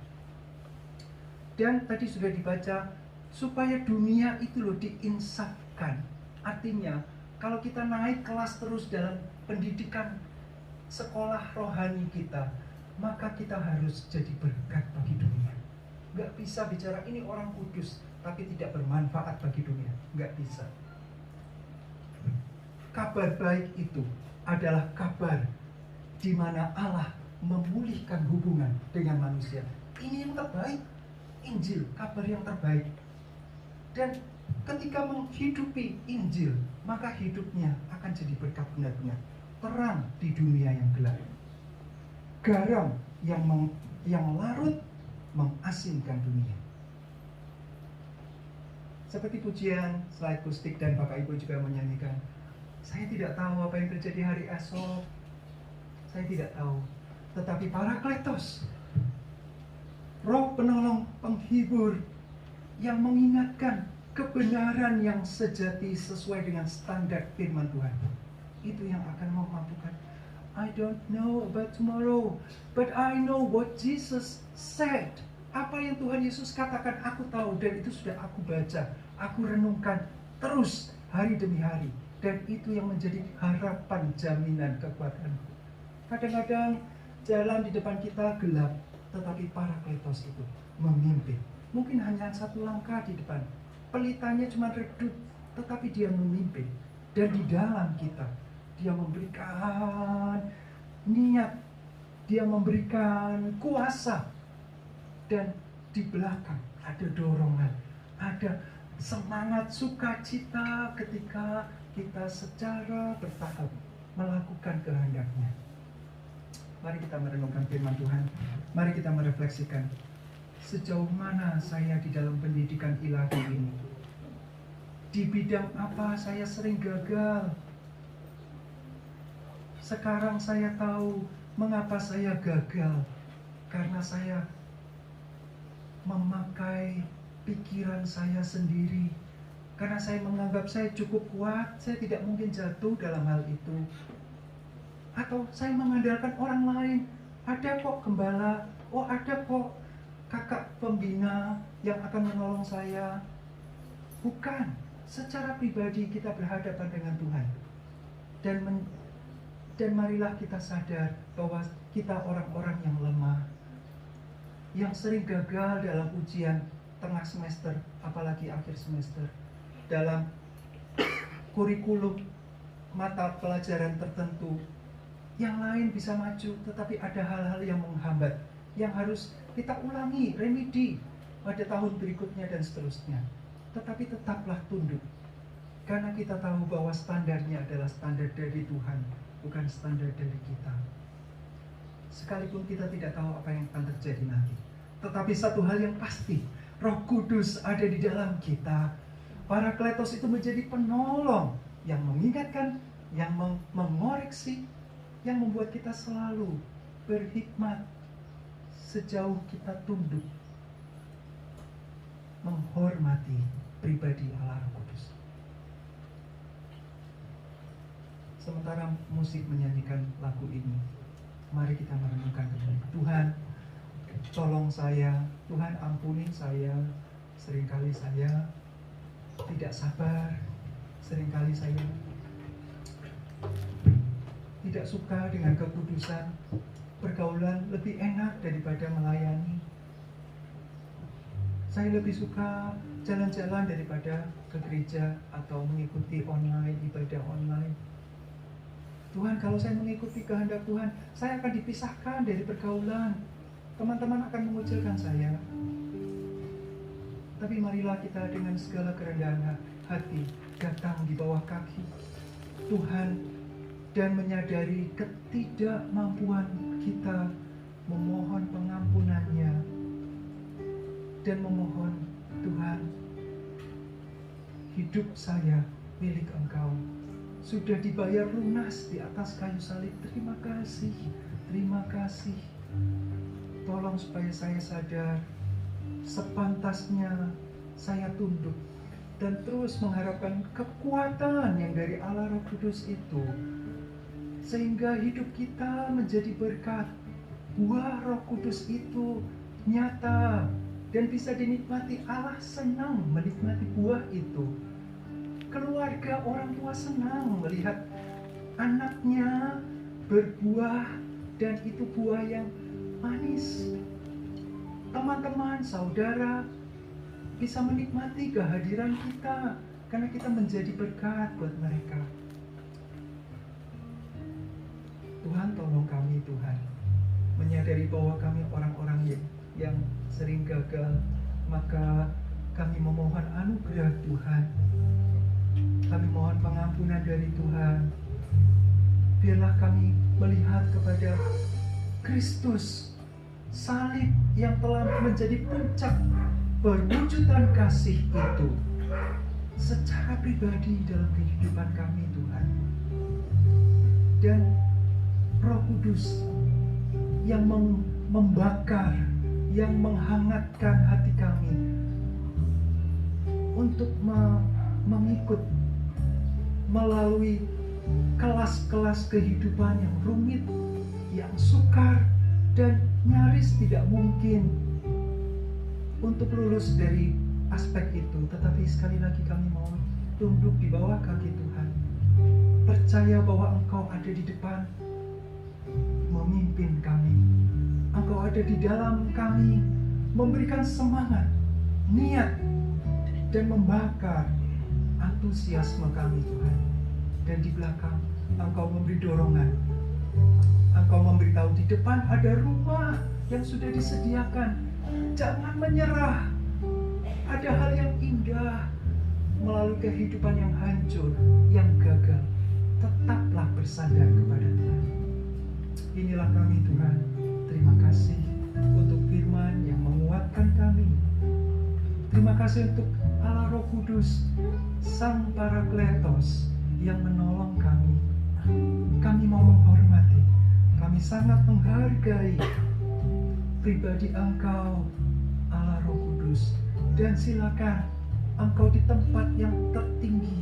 Dan tadi sudah dibaca, supaya dunia itu diinsafkan. Artinya, kalau kita naik kelas terus dalam pendidikan sekolah rohani kita, maka kita harus jadi berkat bagi dunia. Nggak bisa bicara ini orang kudus tapi tidak bermanfaat bagi dunia. Nggak bisa. Kabar baik itu adalah kabar di mana Allah memulihkan hubungan dengan manusia. Ini yang terbaik, Injil, kabar yang terbaik. Dan ketika menghidupi Injil, maka hidupnya akan jadi berkat benar-benar. Terang di dunia yang gelap. Garam yang larut mengasinkan dunia. Seperti pujian slide kustik dan Bapak Ibu juga menyanyikan, saya tidak tahu apa yang terjadi hari esok. Saya tidak tahu. Tetapi Parakletos, Roh penolong penghibur yang mengingatkan kebenaran yang sejati sesuai dengan standar firman Tuhan, itu yang akan memampukan. I don't know about tomorrow, but I know what Jesus said. Apa yang Tuhan Yesus katakan aku tahu, dan itu sudah aku baca, aku renungkan terus hari demi hari. Dan itu yang menjadi harapan, jaminan, kekuatanku. Kadang-kadang jalan di depan kita gelap, tetapi Parakletos itu memimpin. Mungkin hanya satu langkah di depan, pelitanya cuma redup, tetapi dia memimpin. Dan di dalam kita, dia memberikan niat, dia memberikan kuasa. Dan di belakang ada dorongan, ada semangat sukacita ketika kita secara bertahap melakukan kehendak-Nya. Mari kita merenungkan firman Tuhan. Mari kita merefleksikan sejauh mana saya di dalam pendidikan ilahi ini. Di bidang apa saya sering gagal. Sekarang saya tahu mengapa saya gagal. Karena saya memakai pikiran saya sendiri. Karena saya menganggap saya cukup kuat, saya tidak mungkin jatuh dalam hal itu. Atau saya mengandalkan orang lain. Ada kok gembala, oh ada kok kakak pembina yang akan menolong saya. Bukan, secara pribadi kita berhadapan dengan Tuhan. Dan marilah kita sadar bahwa kita orang-orang yang lemah, yang sering gagal dalam ujian tengah semester, apalagi akhir semester. Dalam kurikulum mata pelajaran tertentu, yang lain bisa maju, tetapi ada hal-hal yang menghambat, yang harus kita ulangi, remedi pada tahun berikutnya dan seterusnya. Tetapi tetaplah tunduk, karena kita tahu bahwa standarnya adalah standar dari Tuhan, bukan standar dari kita. Sekalipun kita tidak tahu apa yang akan terjadi nanti, tetapi satu hal yang pasti, Roh Kudus ada di dalam kita. Parakletos itu menjadi penolong yang mengingatkan, yang mengoreksi, yang membuat kita selalu berhikmat sejauh kita tunduk menghormati pribadi Allah Roh Kudus. Sementara musik menyanyikan lagu ini, mari kita merenungkan kembali. Tuhan, tolong saya, Tuhan ampuni saya. Seringkali saya tidak sabar, seringkali saya tidak suka dengan kekudusan. Pergaulan lebih enak daripada melayani. Saya lebih suka jalan-jalan daripada ke gereja atau mengikuti online, ibadah online. Tuhan, kalau saya mengikuti kehendak Tuhan, saya akan dipisahkan dari pergaulan. Teman-teman akan mengucilkan saya. Tapi marilah kita dengan segala kerendahan hati datang di bawah kaki Tuhan dan menyadari ketidakmampuan kita, memohon pengampunannya dan memohon, Tuhan, hidup saya milik Engkau, sudah dibayar lunas di atas kayu salib. Terima kasih, terima kasih. Tolong supaya saya sadar sepantasnya saya tunduk dan terus mengharapkan kekuatan yang dari Allah Roh Kudus itu, sehingga hidup kita menjadi berkat. Buah Roh Kudus itu nyata dan bisa dinikmati. Allah senang menikmati buah itu. Keluarga, orang tua senang melihat anaknya berbuah, dan itu buah yang manis. Teman-teman, saudara bisa menikmati kehadiran kita karena kita menjadi berkat buat mereka. Tuhan, tolong kami, Tuhan, menyadari bahwa kami orang-orang yang sering gagal, maka kami memohon anugerah Tuhan. Kami mohon pengampunan dari Tuhan. Biarlah kami melihat kepada Kristus, salib yang telah menjadi puncak perwujudan kasih itu secara pribadi dalam kehidupan kami, Tuhan. Dan Roh Kudus yang membakar, yang menghangatkan hati kami untuk mengikut melalui kelas-kelas kehidupan yang rumit, yang sukar, dan nyaris tidak mungkin untuk lulus dari aspek itu. Tetapi sekali lagi kami mau tunduk di bawah kaki Tuhan, percaya bahwa Engkau ada di depan memimpin kami. Engkau ada di dalam kami memberikan semangat, niat, dan membakar antusiasme kami, Tuhan. Dan di belakang Engkau memberi dorongan. Engkau memberitahu di depan ada rumah yang sudah disediakan. Jangan menyerah. Ada hal yang indah melalui kehidupan yang hancur, yang gagal. Tetaplah bersandar kepada Tuhan. Inilah kami, Tuhan. Terima kasih untuk firman yang menguatkan kami. Terima kasih untuk Allah Roh Kudus, Sang Parakletos yang menolong kami. Kami mau menghormati, kami sangat menghargai pribadi Engkau, Allah Roh Kudus. Dan silakan Engkau di tempat yang tertinggi,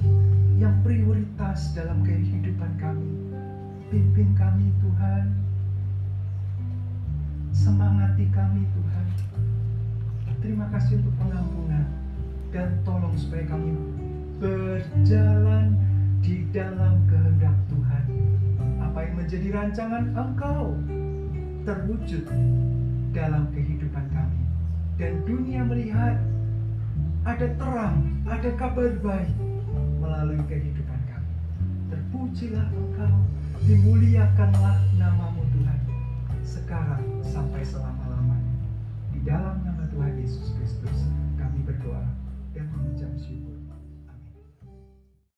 yang prioritas dalam kehidupan kami. Pimpin kami, Tuhan. Semangati kami, Tuhan. Terima kasih untuk pengampunan. Dan tolong supaya kami berjalan di dalam kehendak Tuhan. Apa yang menjadi rancangan Engkau terwujud dalam kehidupan kami. Dan dunia melihat ada terang, ada kabar baik melalui kehidupan kami. Terpujilah Engkau, dimuliakanlah nama-Mu, Tuhan, sekarang sampai selama-lamanya. Di dalam nama Tuhan Yesus Kristus kami berdoa dan mengucap syukur.